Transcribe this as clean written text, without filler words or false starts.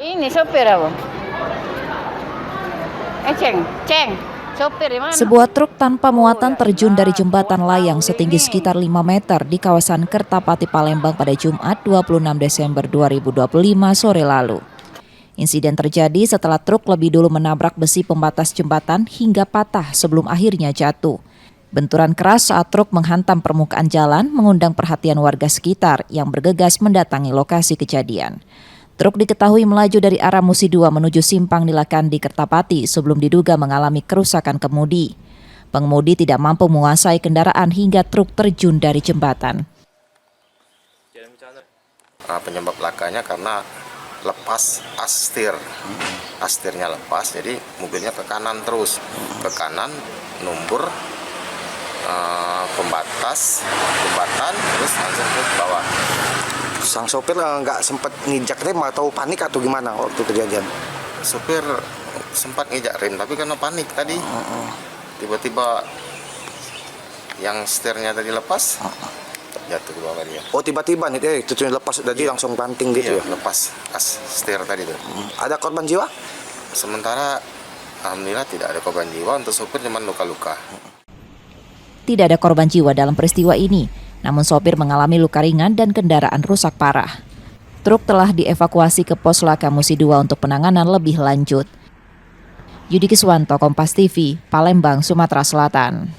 Ini sopir apa? Ceng. Sopir di mana? Sebuah truk tanpa muatan terjun dari jembatan layang setinggi sekitar 5 meter di kawasan Kertapati, Palembang pada Jumat 26 Desember 2025 sore lalu. Insiden terjadi setelah truk lebih dulu menabrak besi pembatas jembatan hingga patah sebelum akhirnya jatuh. Benturan keras saat truk menghantam permukaan jalan mengundang perhatian warga sekitar yang bergegas mendatangi lokasi kejadian. Truk diketahui melaju dari arah Musi 2 menuju simpang Nilakandi Kertapati sebelum diduga mengalami kerusakan kemudi. Pengemudi tidak mampu menguasai kendaraan hingga truk terjun dari jembatan. Penyebab lakanya karena lepas astir. Astirnya lepas, jadi mobilnya ke kanan terus. Ke kanan, numbur, pembatas, jembatan, terus langsung ke bawah. Sang sopir nggak sempat nginjak rem atau panik atau gimana waktu kejadian? Sopir sempat nginjak rem, tapi karena panik tadi. Tiba-tiba yang setirnya tadi lepas, jatuh ke bawah dia. Oh tiba-tiba nih, itu lepas, jadi langsung banting gitu ya? Lepas setir tadi tuh. Ada korban jiwa? Sementara alhamdulillah tidak ada korban jiwa, untuk sopir cuma luka-luka. Tidak ada korban jiwa dalam peristiwa ini, namun sopir mengalami luka ringan dan kendaraan rusak parah. Truk telah dievakuasi ke Pos Laka Musi 2 untuk penanganan lebih lanjut. Yudi Kiswanto, Kompas TV, Palembang, Sumatera Selatan.